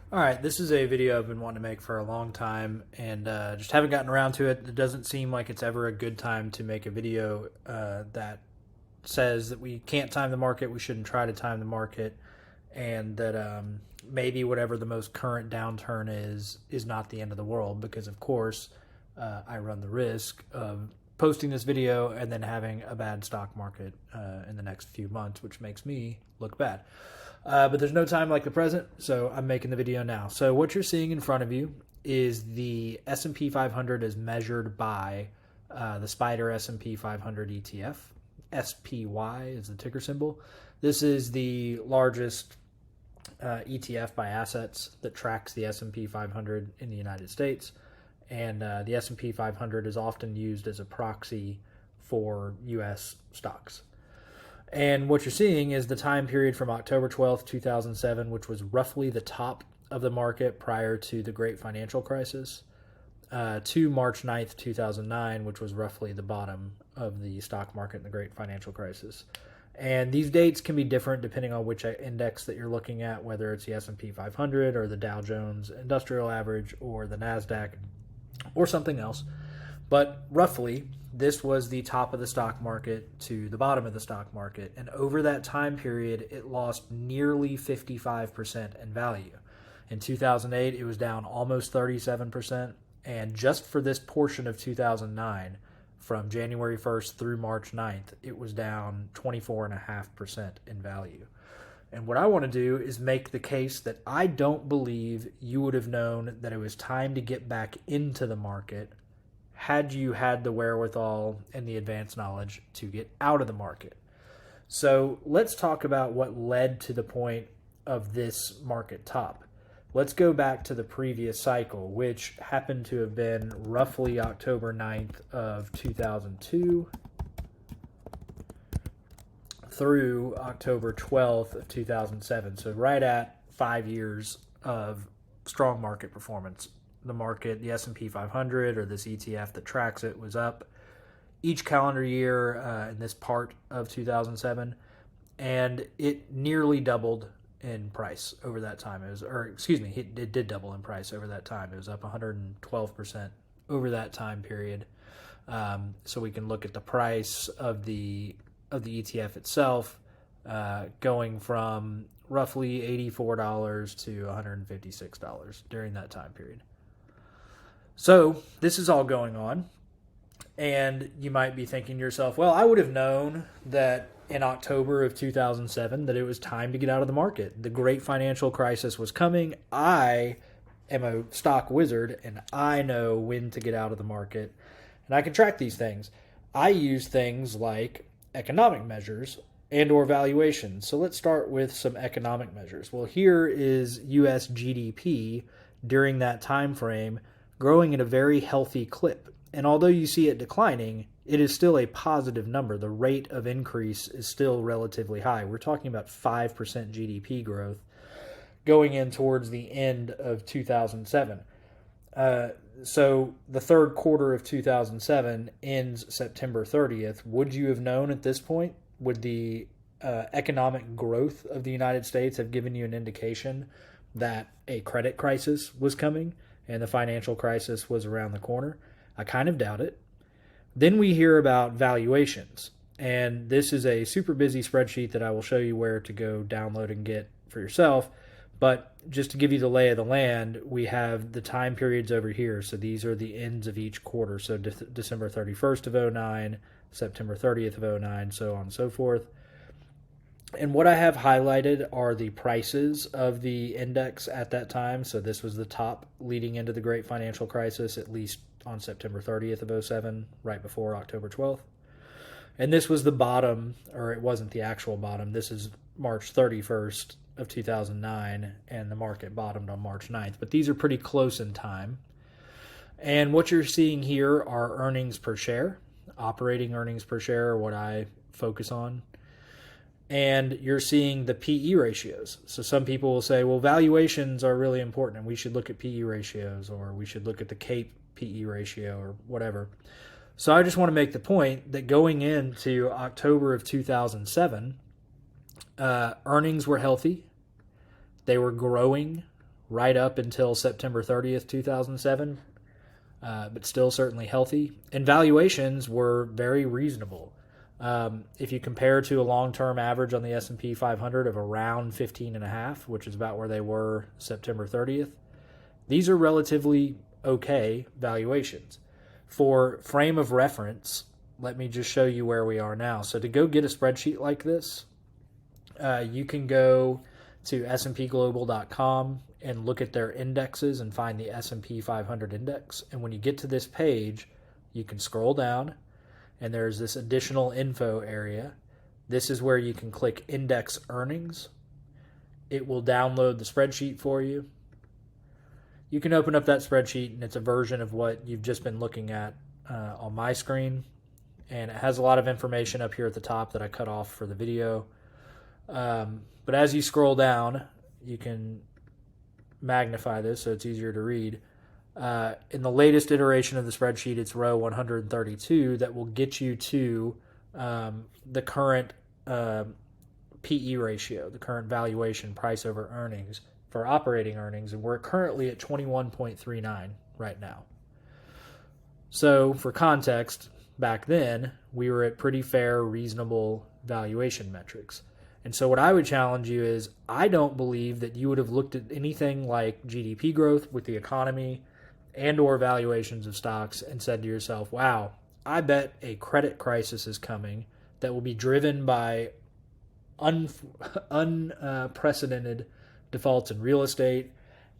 All right, this is a video I've been wanting to make for a long time and just haven't gotten around to it. It doesn't seem like it's ever a good time to make a video that says that we can't time the market, we shouldn't try to time the market, and that maybe whatever the most current downturn is not the end of the world because, of course, I run the risk of posting this video and then having a bad stock market in the next few months, which makes me look bad. But there's no time like the present, so I'm making the video now. So what you're seeing in front of you is the S&P 500 as measured by the Spider S&P 500 ETF. SPY is the ticker symbol. This is the largest ETF by assets that tracks the S&P 500 in the United States. And the S&P 500 is often used as a proxy for U.S. stocks. And what you're seeing is the time period from October 12th, 2007, which was roughly the top of the market prior to the Great Financial Crisis, to March 9th, 2009, which was roughly the bottom of the stock market in the Great Financial Crisis. And these dates can be different depending on which index that you're looking at, whether it's the S&P 500 or the Dow Jones Industrial Average or the NASDAQ or something else. But roughly, this was the top of the stock market to the bottom of the stock market. And over that time period, it lost nearly 55% in value. In 2008, it was down almost 37%. And just for this portion of 2009, from January 1st through March 9th, it was down 24.5% in value. And what I want to do is make the case that I don't believe you would have known that it was time to get back into the market had you had the wherewithal and the advanced knowledge to get out of the market. So let's talk about what led to the point of this market top. Let's go back to the previous cycle, which happened to have been roughly October 9th of 2002 through October 12th of 2007. So right at 5 years of strong market performance. The market, the S&P 500 or this ETF that tracks it, was up each calendar year in this part of 2007, and it nearly doubled in price over that time. It did double in price over that time. It was up 112% over that time period. So we can look at the price of the ETF itself going from roughly $84 to $156 during that time period. So this is all going on, and you might be thinking to yourself, well, I would have known that in October of 2007 that it was time to get out of the market. The Great Financial Crisis was coming. I am a stock wizard, and I know when to get out of the market, and I can track these things. I use things like economic measures and or valuations. So let's start with some economic measures. Well, here is U.S. GDP during that time frame, growing at a very healthy clip. And although you see it declining, it is still a positive number. The rate of increase is still relatively high. We're talking about 5% GDP growth going in towards the end of 2007. So the third quarter of 2007 ends September 30th. Would you have known at this point? Would the economic growth of the United States have given you an indication that a credit crisis was coming and the financial crisis was around the corner? I kind of doubt it. Then we hear about valuations. And this is a super busy spreadsheet that I will show you where to go download and get for yourself. But just to give you the lay of the land, we have the time periods over here. So these are the ends of each quarter. So December 31st of 09, September 30th of 09, so on and so forth. And what I have highlighted are the prices of the index at that time. So this was the top leading into the Great Financial Crisis, at least on September 30th of 07, right before October 12th. And this was the bottom, or it wasn't the actual bottom. This is March 31st of 2009, and the market bottomed on March 9th. But these are pretty close in time. And what you're seeing here are earnings per share. Operating earnings per share are what I focus on. And you're seeing the PE ratios. So some people will say, well, valuations are really important, and we should look at PE ratios, or we should look at the CAPE PE ratio, or whatever. So I just want to make the point that going into October of 2007, earnings were healthy. They were growing right up until September 30th, 2007, but still certainly healthy. And valuations were very reasonable. If you compare to a long-term average on the S&P 500 of around 15.5, which is about where they were September 30th, these are relatively okay valuations. For frame of reference, let me just show you where we are now. So to go get a spreadsheet like this, you can go to spglobal.com and look at their indexes and find the S&P 500 index. And when you get to this page, you can scroll down, and there's this additional info area. This is where you can click index earnings. It will download the spreadsheet for you. You can open up that spreadsheet, and it's a version of what you've just been looking at on my screen. And it has a lot of information up here at the top that I cut off for the video. But as you scroll down, you can magnify this so it's easier to read. In the latest iteration of the spreadsheet, it's row 132 that will get you to the current PE ratio, the current valuation, price over earnings for operating earnings, and we're currently at 21.39 right now. So for context, back then, we were at pretty fair, reasonable valuation metrics. And so what I would challenge you is, I don't believe that you would have looked at anything like GDP growth with the economy and or valuations of stocks and said to yourself, wow, I bet a credit crisis is coming that will be driven by unprecedented defaults in real estate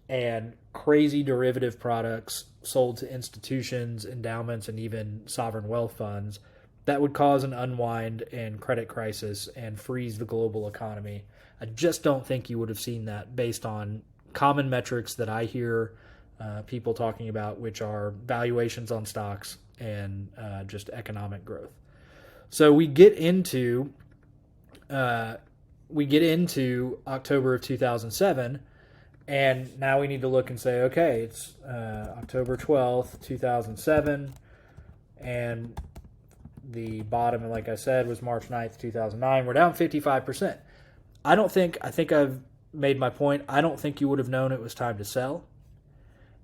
and crazy derivative products sold to institutions, endowments, and even sovereign wealth funds that would cause an unwind and credit crisis and freeze the global economy. I just don't think you would have seen that based on common metrics that I hear people talking about, which are valuations on stocks and just economic growth. So we get into October of 2007, and now we need to look and say, okay, it's October 12th, 2007, and the bottom, like I said, was March 9th, 2009. We're down 55%. I think I've made my point. I don't think you would have known it was time to sell.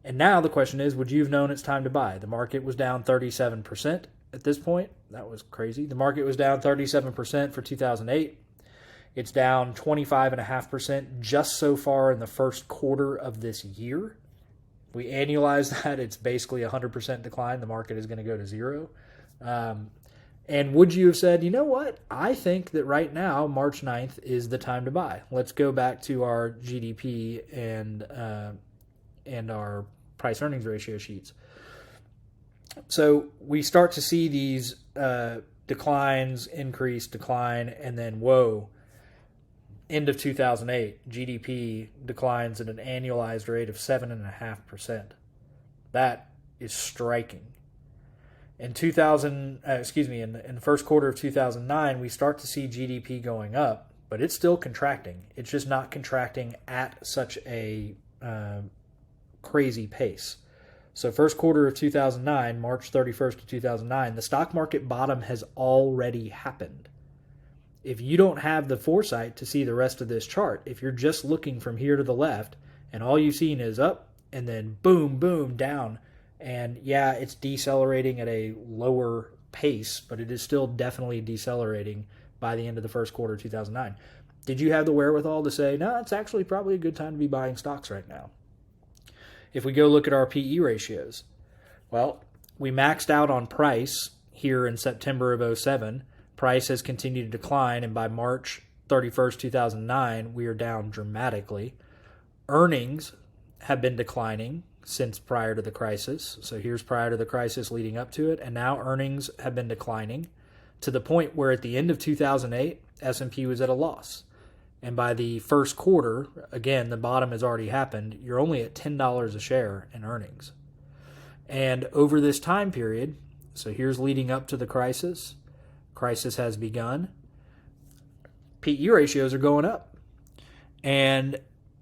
And now the question is, would you have known it's time to buy? The market was down 37% at this point. That was crazy. The market was down 37% for 2008. It's down 25.5% just so far in the first quarter of this year. If we annualize that, it's basically a 100% decline. The market is going to go to zero. And would you have said, you know what? I think that right now, March 9th is the time to buy. Let's go back to our GDP and our price earnings ratio sheets. So we start to see these declines, decline, and then whoa, end of 2008, GDP declines at an annualized rate of 7.5%. That is striking. In in the first quarter of 2009, we start to see GDP going up, but it's still contracting. It's just not contracting at such a crazy pace. So first quarter of 2009, March 31st of 2009, the stock market bottom has already happened. If you don't have the foresight to see the rest of this chart, if you're just looking from here to the left and all you've seen is up and then boom, boom, down, and yeah, it's decelerating at a lower pace, but it is still definitely decelerating by the end of the first quarter of 2009. Did you have the wherewithal to say, no, it's actually probably a good time to be buying stocks right now? If we go look at our PE ratios, well, we maxed out on price here in September of 2007. Price has continued to decline, and by March 31st, 2009, we are down dramatically. Earnings have been declining since prior to the crisis. So here's prior to the crisis leading up to it, and now earnings have been declining to the point where at the end of 2008, S&P was at a loss. And by the first quarter, again, the bottom has already happened, you're only at $10 a share in earnings. And over this time period, so here's leading up to the crisis has begun, PE ratios are going up. And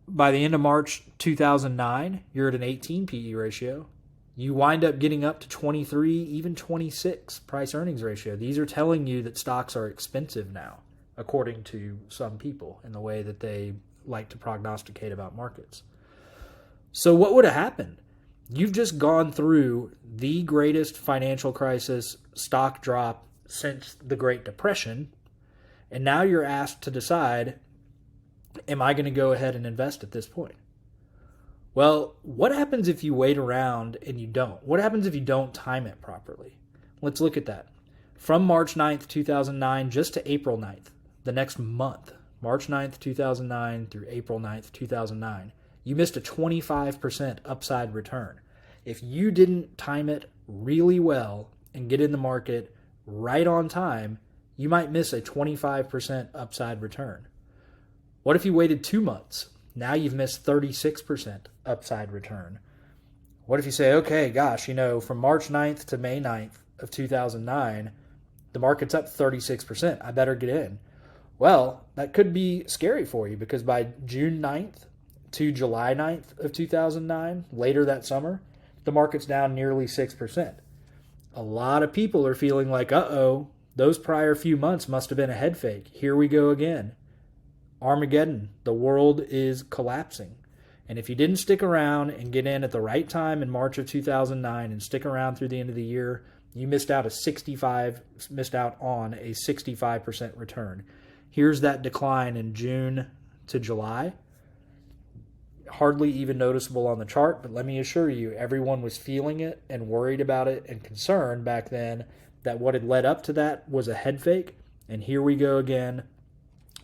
by the end of March 2009, you're at an 18 PE ratio. You wind up getting up to 23, even 26 price earnings ratio. These are telling you that stocks are expensive now, according to some people, in the way that they like to prognosticate about markets. So what would have happened? You've just gone through the greatest financial crisis, stock drop since the Great Depression, and now you're asked to decide, am I going to go ahead and invest at this point? Well, what happens if you wait around and you don't? What happens if you don't time it properly? Let's look at that. From March 9th, 2009, just to April 9th, the next month, March 9th, 2009 through April 9th, 2009, you missed a 25% upside return. If you didn't time it really well and get in the market right on time, you might miss a 25% upside return. What if you waited 2 months? Now you've missed 36% upside return. What if you say, okay, gosh, from March 9th to May 9th of 2009, the market's up 36%. I better get in. Well, that could be scary for you because by June 9th to July 9th of 2009, later that summer, the market's down nearly 6%. A lot of people are feeling like, uh-oh, those prior few months must have been a head fake. Here we go again. Armageddon. The world is collapsing. And if you didn't stick around and get in at the right time in March of 2009 and stick around through the end of the year, you missed out on a 65% return. Here's that decline in June to July. Hardly even noticeable on the chart, but let me assure you, everyone was feeling it and worried about it and concerned back then that what had led up to that was a head fake, and here we go again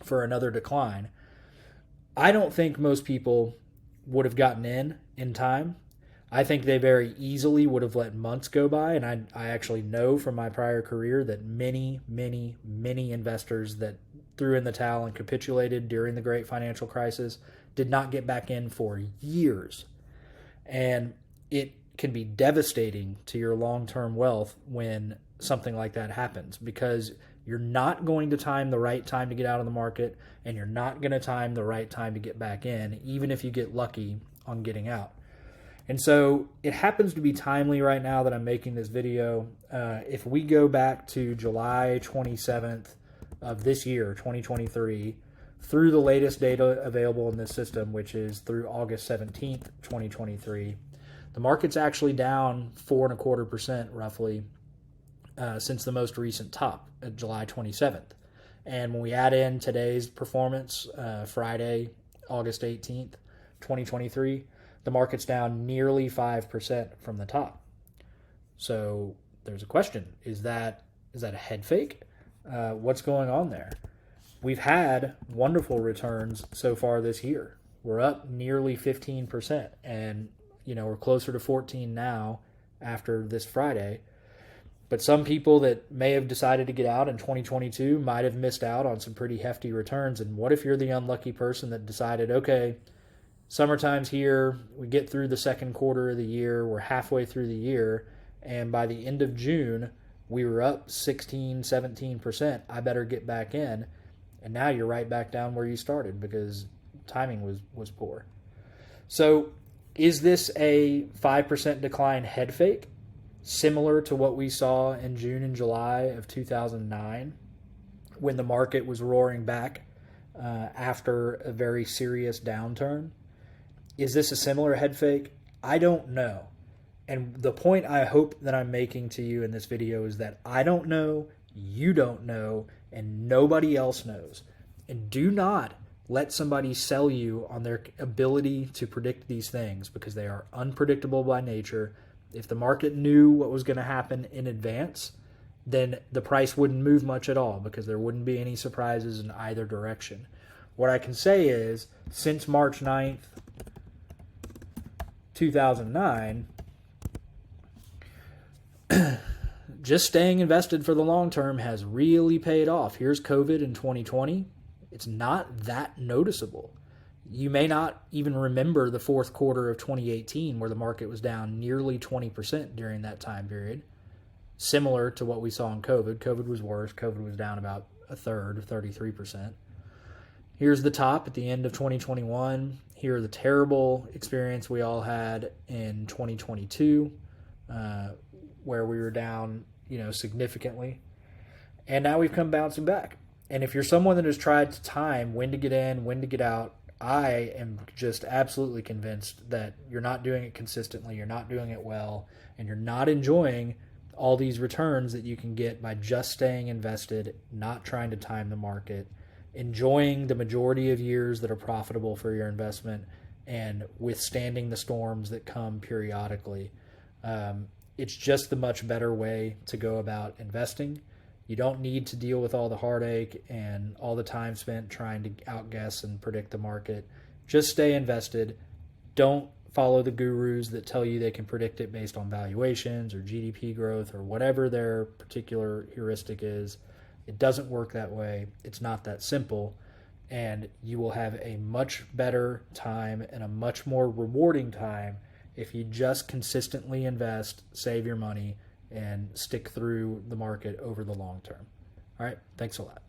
for another decline. I don't think most people would have gotten in time. I think they very easily would have let months go by, and I actually know from my prior career that many, many, many investors that threw in the towel and capitulated during the great financial crisis did not get back in for years. And it can be devastating to your long-term wealth when something like that happens, because you're not going to time the right time to get out of the market, and you're not going to time the right time to get back in, even if you get lucky on getting out. And so it happens to be timely right now that I'm making this video. If we go back to July 27th of this year, 2023, through the latest data available in this system, which is through August 17th, 2023, the market's actually down 4.25% roughly since the most recent top at July 27th. And when we add in today's performance, Friday, August 18th, 2023, the market's down nearly 5% from the top. So there's a question. Is that a head fake? What's going on there? We've had wonderful returns so far this year. We're up nearly 15%, and we're closer to 14 now after this Friday. But some people that may have decided to get out in 2022 might have missed out on some pretty hefty returns. And what if you're the unlucky person that decided, okay, summertime's here, we get through the second quarter of the year, we're halfway through the year, and by the end of June, we were up 16, 17%. I better get back in. And now you're right back down where you started because timing was poor. So is this a 5% decline head fake, similar to what we saw in June and July of 2009 when the market was roaring back after a very serious downturn? Is this a similar head fake? I don't know. And the point I hope that I'm making to you in this video is that I don't know, you don't know, and nobody else knows. And do not let somebody sell you on their ability to predict these things, because they are unpredictable by nature. If the market knew what was going to happen in advance, then the price wouldn't move much at all because there wouldn't be any surprises in either direction. What I can say is, since March 9th, 2009, just staying invested for the long term has really paid off. Here's COVID in 2020. It's not that noticeable. You may not even remember the fourth quarter of 2018 where the market was down nearly 20% during that time period, similar to what we saw in COVID. COVID was worse. COVID was down about a third, 33%. Here's the top at the end of 2021. Here are the terrible experience we all had in 2022, where we were down, significantly. And now we've come bouncing back. And if you're someone that has tried to time when to get in, when to get out, I am just absolutely convinced that you're not doing it consistently, you're not doing it well, and you're not enjoying all these returns that you can get by just staying invested, not trying to time the market, enjoying the majority of years that are profitable for your investment, and withstanding the storms that come periodically. It's just the much better way to go about investing. You don't need to deal with all the heartache and all the time spent trying to outguess and predict the market. Just stay invested. Don't follow the gurus that tell you they can predict it based on valuations or GDP growth or whatever their particular heuristic is. It doesn't work that way. It's not that simple. And you will have a much better time and a much more rewarding time if you just consistently invest, save your money, and stick through the market over the long term. All right, thanks a lot.